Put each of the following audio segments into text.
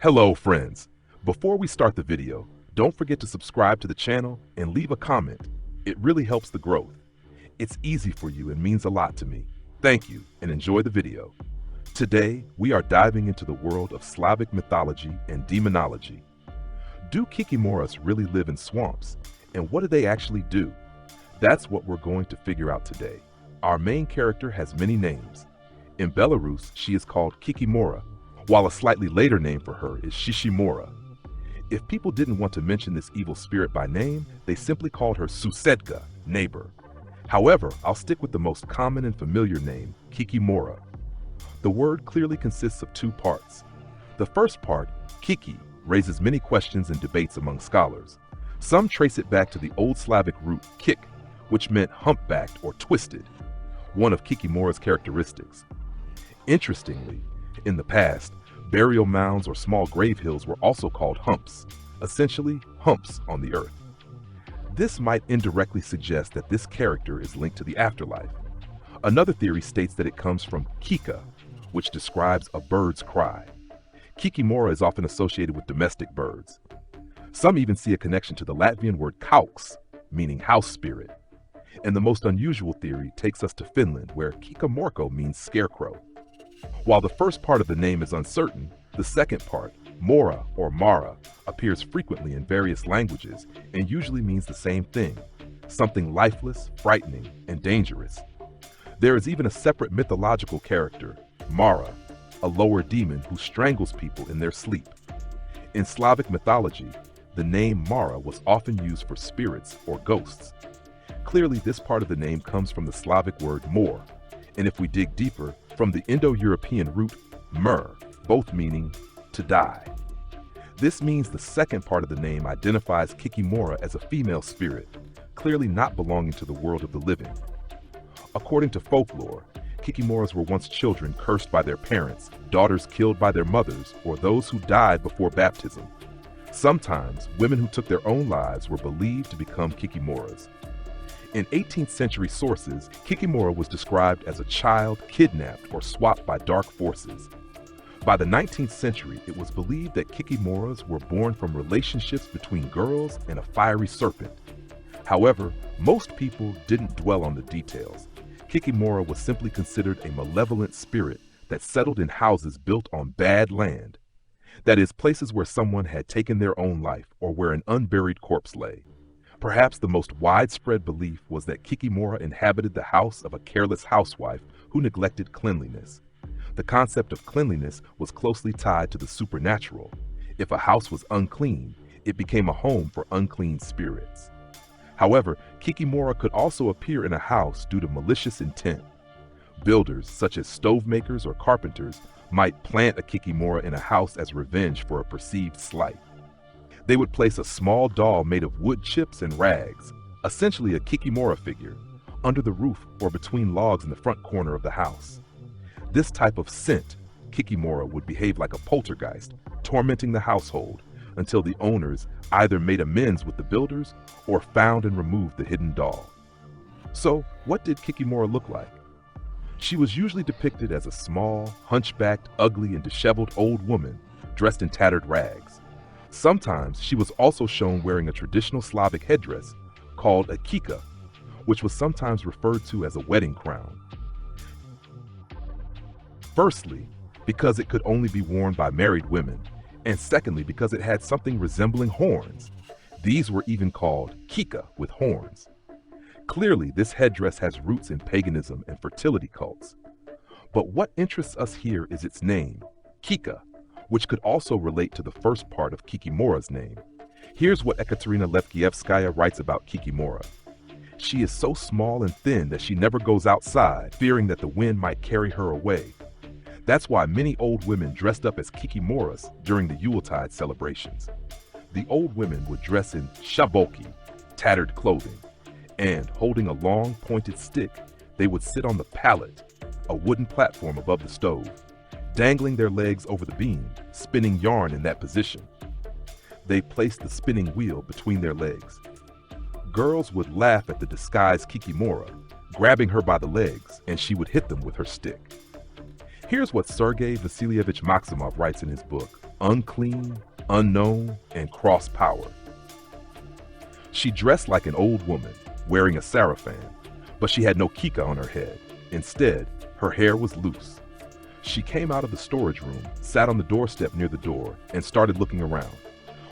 Hello friends! Before we start the video, don't forget to subscribe to the channel and leave a comment. It really helps the growth. It's easy for you and means a lot to me. Thank you and enjoy the video. Today, we are diving into the world of Slavic mythology and demonology. Do Kikimoras really live in swamps? And what do they actually do? That's what we're going to figure out today. Our main character has many names. In Belarus, she is called Kikimora, while a slightly later name for her is Shishimora. If people didn't want to mention this evil spirit by name, they simply called her Susedka, neighbor. However, I'll stick with the most common and familiar name, Kikimora. The word clearly consists of two parts. The first part, Kiki, raises many questions and debates among scholars. Some trace it back to the Old Slavic root kik, which meant humpbacked or twisted, one of Kikimora's characteristics. Interestingly, in the past, burial mounds or small grave hills were also called humps, essentially humps on the earth. This might indirectly suggest that this character is linked to the afterlife. Another theory states that it comes from kika, which describes a bird's cry. Kikimora is often associated with domestic birds. Some even see a connection to the Latvian word kauks, meaning house spirit. And the most unusual theory takes us to Finland, where Kikimorko means scarecrow. While the first part of the name is uncertain, the second part, Mora or Mara, appears frequently in various languages and usually means the same thing, something lifeless, frightening, and dangerous. There is even a separate mythological character, Mara, a lower demon who strangles people in their sleep. In Slavic mythology, the name Mara was often used for spirits or ghosts. Clearly, this part of the name comes from the Slavic word mor, and if we dig deeper, from the Indo-European root mer, both meaning to die. This means the second part of the name identifies Kikimora as a female spirit, clearly not belonging to the world of the living. According to folklore, Kikimoras were once children cursed by their parents, daughters killed by their mothers, or those who died before baptism. Sometimes, women who took their own lives were believed to become Kikimoras. In 18th century sources, Kikimora was described as a child kidnapped or swapped by dark forces. By the 19th century, it was believed that Kikimoras were born from relationships between girls and a fiery serpent. However, most people didn't dwell on the details. Kikimora was simply considered a malevolent spirit that settled in houses built on bad land. That is, places where someone had taken their own life or where an unburied corpse lay. Perhaps the most widespread belief was that Kikimora inhabited the house of a careless housewife who neglected cleanliness. The concept of cleanliness was closely tied to the supernatural. If a house was unclean, it became a home for unclean spirits. However, Kikimora could also appear in a house due to malicious intent. Builders, such as stove makers or carpenters, might plant a Kikimora in a house as revenge for a perceived slight. They would place a small doll made of wood chips and rags, essentially a Kikimora figure, under the roof or between logs in the front corner of the house. This type of scent, Kikimora would behave like a poltergeist, tormenting the household until the owners either made amends with the builders or found and removed the hidden doll. So, what did Kikimora look like? She was usually depicted as a small, hunchbacked, ugly, and disheveled old woman dressed in tattered rags. Sometimes she was also shown wearing a traditional Slavic headdress called a kika, which was sometimes referred to as a wedding crown. Firstly, because it could only be worn by married women, and secondly, because it had something resembling horns. These were even called kika with horns. Clearly, this headdress has roots in paganism and fertility cults. But what interests us here is its name, Kika, which could also relate to the first part of Kikimora's name. Here's what Ekaterina Levkievskaya writes about Kikimora. She is so small and thin that she never goes outside, fearing that the wind might carry her away. That's why many old women dressed up as Kikimoras during the Yuletide celebrations. The old women would dress in shaboki, tattered clothing, and holding a long pointed stick, they would sit on the pallet, a wooden platform above the stove, dangling their legs over the beam, spinning yarn in that position. They placed the spinning wheel between their legs. Girls would laugh at the disguised Kikimora, grabbing her by the legs, and she would hit them with her stick. Here's what Sergei Vasilyevich Maximov writes in his book, unclean, unknown, and cross power. She dressed like an old woman, wearing a sarafan, but she had no kika on her head. Instead, her hair was loose. She came out of the storage room, sat on the doorstep near the door, and started looking around.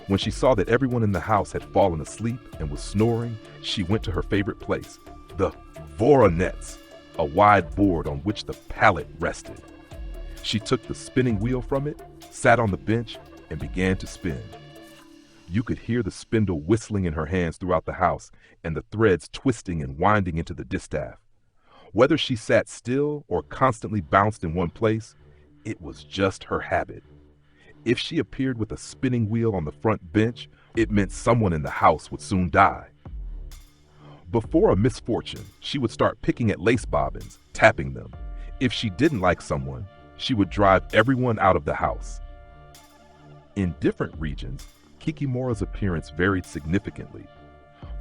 When she saw that everyone in the house had fallen asleep and was snoring, she went to her favorite place, the voronets, a wide board on which the pallet rested. She took the spinning wheel from it, sat on the bench, and began to spin. You could hear the spindle whistling in her hands throughout the house and the threads twisting and winding into the distaff. Whether she sat still or constantly bounced in one place, it was just her habit. If she appeared with a spinning wheel on the front bench, it meant someone in the house would soon die. Before a misfortune, she would start picking at lace bobbins, tapping them. If she didn't like someone, she would drive everyone out of the house. In different regions, Kikimora's appearance varied significantly.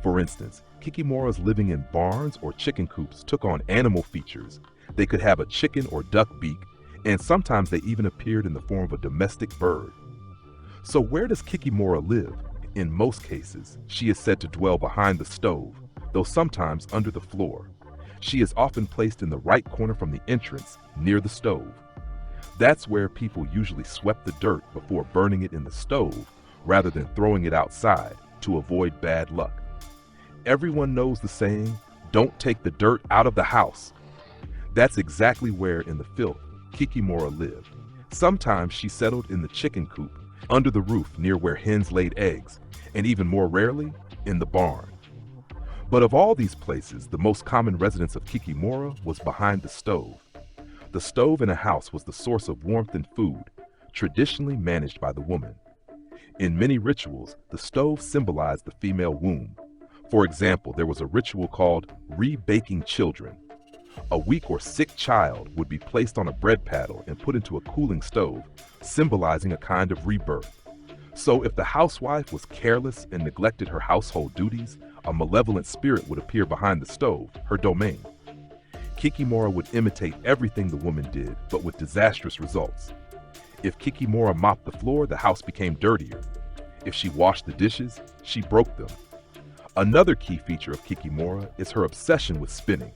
For instance, Kikimoras living in barns or chicken coops took on animal features. They could have a chicken or duck beak, and sometimes they even appeared in the form of a domestic bird. So where does Kikimora live? In most cases, she is said to dwell behind the stove, though sometimes under the floor. She is often placed in the right corner from the entrance, near the stove. That's where people usually swept the dirt before burning it in the stove, rather than throwing it outside to avoid bad luck. Everyone knows the saying, "Don't take the dirt out of the house." That's exactly where in the filth Kikimora lived. Sometimes she settled in the chicken coop, under the roof near where hens laid eggs, and even more rarely, in the barn. But of all these places, the most common residence of Kikimora was behind the stove. The stove in a house was the source of warmth and food, traditionally managed by the woman. In many rituals, the stove symbolized the female womb. For example, there was a ritual called rebaking children. A weak or sick child would be placed on a bread paddle and put into a cooling stove, symbolizing a kind of rebirth. So if the housewife was careless and neglected her household duties, a malevolent spirit would appear behind the stove, her domain. Kikimora would imitate everything the woman did, but with disastrous results. If Kikimora mopped the floor, the house became dirtier. If she washed the dishes, she broke them. Another key feature of Kikimora is her obsession with spinning.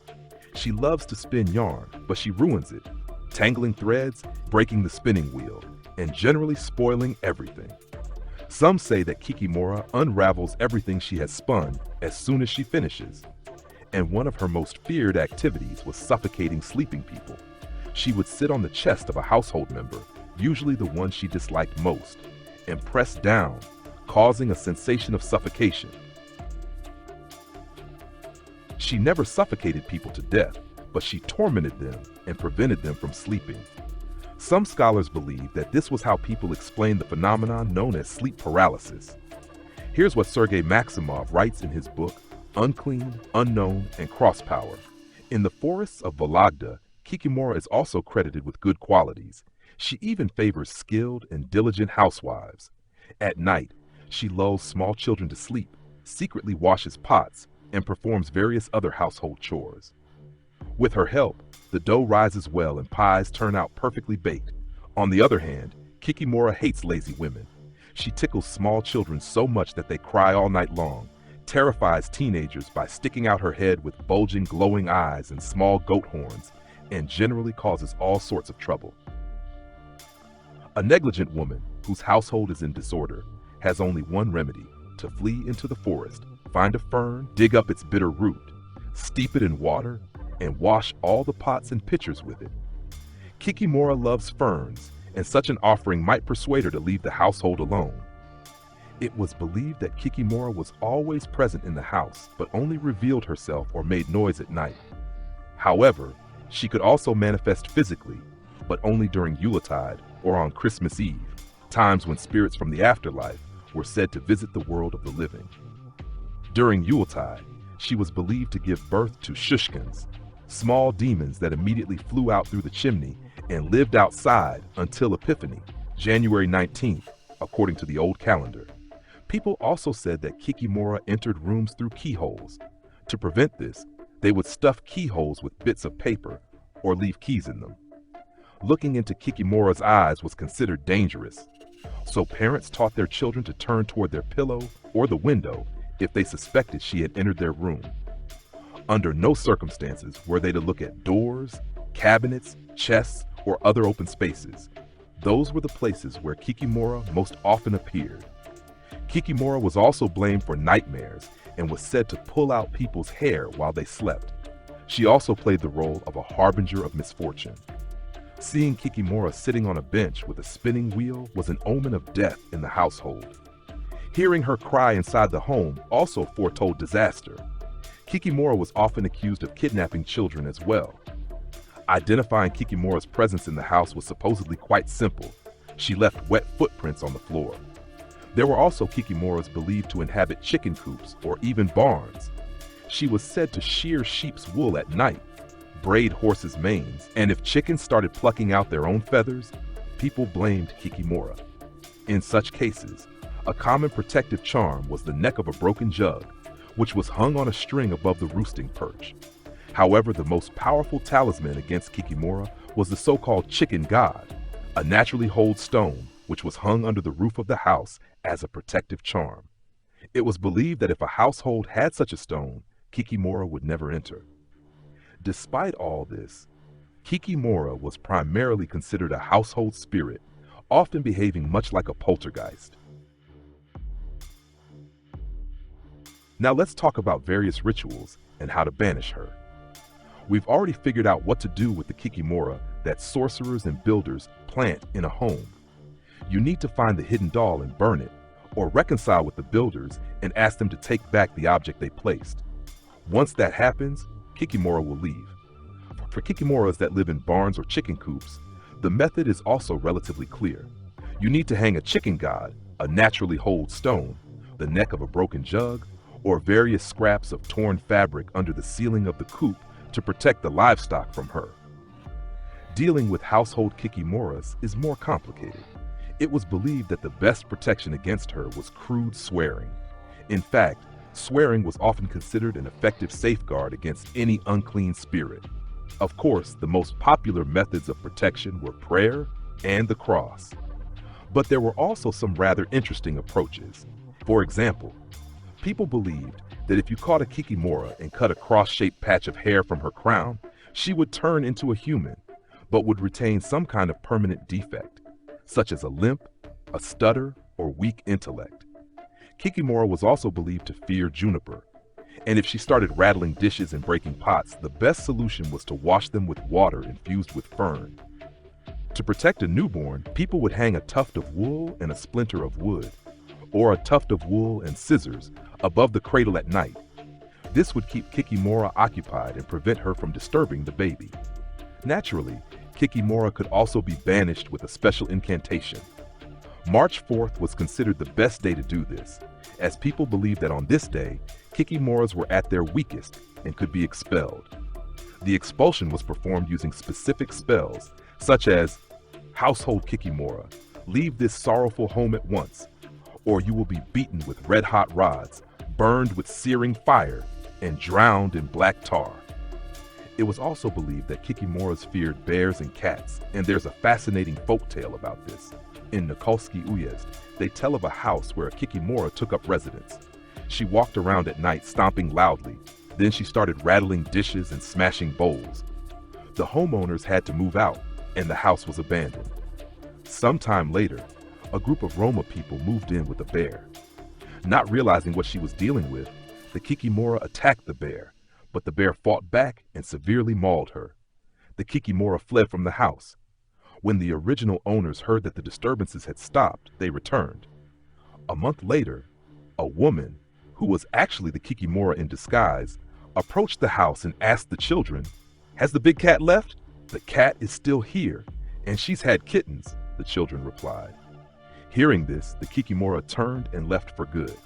She loves to spin yarn, but she ruins it, tangling threads, breaking the spinning wheel, and generally spoiling everything. Some say that Kikimora unravels everything she has spun as soon as she finishes. And one of her most feared activities was suffocating sleeping people. She would sit on the chest of a household member, usually the one she disliked most, and press down, causing a sensation of suffocation. She never suffocated people to death, but she tormented them and prevented them from sleeping. Some scholars believe that this was how people explained the phenomenon known as sleep paralysis. Here's what Sergei Maximov writes in his book, Unclean, Unknown, and Cross Power. In the forests of Vologda, Kikimora is also credited with good qualities. She even favors skilled and diligent housewives. At night, she lulls small children to sleep, secretly washes pots, and performs various other household chores. With her help, the dough rises well and pies turn out perfectly baked. On the other hand, Kikimora hates lazy women. She tickles small children so much that they cry all night long, terrifies teenagers by sticking out her head with bulging, glowing eyes and small goat horns, and generally causes all sorts of trouble. A negligent woman, whose household is in disorder, has only one remedy: to flee into the forest, find a fern, dig up its bitter root, steep it in water, and wash all the pots and pitchers with it. Kikimora loves ferns, and such an offering might persuade her to leave the household alone. It was believed that Kikimora was always present in the house, but only revealed herself or made noise at night. However, she could also manifest physically, but only during Yuletide or on Christmas Eve, times when spirits from the afterlife were said to visit the world of the living. During Yuletide, she was believed to give birth to shushkins, small demons that immediately flew out through the chimney and lived outside until Epiphany, January 19th, according to the old calendar. People also said that Kikimora entered rooms through keyholes. To prevent this, they would stuff keyholes with bits of paper or leave keys in them. Looking into Kikimora's eyes was considered dangerous. So parents taught their children to turn toward their pillow or the window if they suspected she had entered their room. Under no circumstances were they to look at doors, cabinets, chests, or other open spaces. Those were the places where Kikimora most often appeared. Kikimora was also blamed for nightmares and was said to pull out people's hair while they slept. She also played the role of a harbinger of misfortune. Seeing Kikimora sitting on a bench with a spinning wheel was an omen of death in the household. Hearing her cry inside the home also foretold disaster. Kikimora was often accused of kidnapping children as well. Identifying Kikimora's presence in the house was supposedly quite simple. She left wet footprints on the floor. There were also Kikimoras believed to inhabit chicken coops or even barns. She was said to shear sheep's wool at night, braid horses' manes, and if chickens started plucking out their own feathers, people blamed Kikimora. In such cases, a common protective charm was the neck of a broken jug, which was hung on a string above the roosting perch. However, the most powerful talisman against Kikimora was the so-called chicken god, a naturally holed stone which was hung under the roof of the house as a protective charm. It was believed that if a household had such a stone, Kikimora would never enter. Despite all this, Kikimora was primarily considered a household spirit, often behaving much like a poltergeist. Now let's talk about various rituals and how to banish her. We've already figured out what to do with the Kikimora that sorcerers and builders plant in a home. You need to find the hidden doll and burn it, or reconcile with the builders and ask them to take back the object they placed. Once that happens, Kikimora will leave. For Kikimoras that live in barns or chicken coops, the method is also relatively clear. You need to hang a chicken god, a naturally holed stone, the neck of a broken jug, or various scraps of torn fabric under the ceiling of the coop to protect the livestock from her. Dealing with household Kikimoras is more complicated. It was believed that the best protection against her was crude swearing. In fact, swearing was often considered an effective safeguard against any unclean spirit. Of course, the most popular methods of protection were prayer and the cross. But there were also some rather interesting approaches. For example, people believed that if you caught a Kikimora and cut a cross-shaped patch of hair from her crown, she would turn into a human, but would retain some kind of permanent defect, such as a limp, a stutter, or weak intellect. Kikimora was also believed to fear juniper, and if she started rattling dishes and breaking pots, the best solution was to wash them with water infused with fern. To protect a newborn, people would hang a tuft of wool and a splinter of wood, or a tuft of wool and scissors above the cradle at night. This would keep Kikimora occupied and prevent her from disturbing the baby. Naturally, Kikimora could also be banished with a special incantation. March 4th was considered the best day to do this, as people believed that on this day, Kikimoras were at their weakest and could be expelled. The expulsion was performed using specific spells, such as, "Household Kikimora, leave this sorrowful home at once, or you will be beaten with red-hot rods, burned with searing fire, and drowned in black tar." It was also believed that Kikimoras feared bears and cats, and there's a fascinating folktale about this. In Nikolsky Uyezd, they tell of a house where a Kikimora took up residence. She walked around at night stomping loudly, then she started rattling dishes and smashing bowls. The homeowners had to move out, and the house was abandoned. Sometime later, a group of Roma people moved in with a bear. Not realizing what she was dealing with, the Kikimora attacked the bear, but the bear fought back and severely mauled her. The Kikimora fled from the house. When the original owners heard that the disturbances had stopped, they returned. A month later, a woman, who was actually the Kikimora in disguise, approached the house and asked the children, "Has the big cat left?" "The cat is still here, and she's had kittens," the children replied. Hearing this, the Kikimora turned and left for good.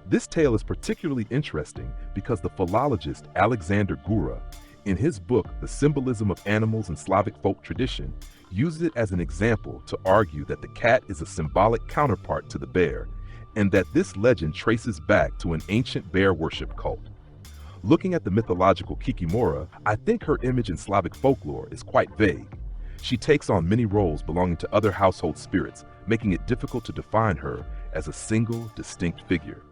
This tale is particularly interesting because the philologist Alexander Gura, in his book The Symbolism of Animals in Slavic Folk Tradition, uses it as an example to argue that the cat is a symbolic counterpart to the bear, and that this legend traces back to an ancient bear worship cult. Looking at the mythological Kikimora, I think her image in Slavic folklore is quite vague. She takes on many roles belonging to other household spirits, making it difficult to define her as a single, distinct figure.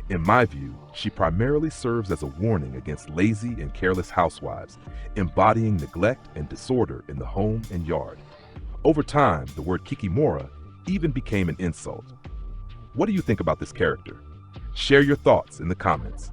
In my view, she primarily serves as a warning against lazy and careless housewives, embodying neglect and disorder in the home and yard. Over time, the word Kikimora even became an insult. What do you think about this character? Share your thoughts in the comments.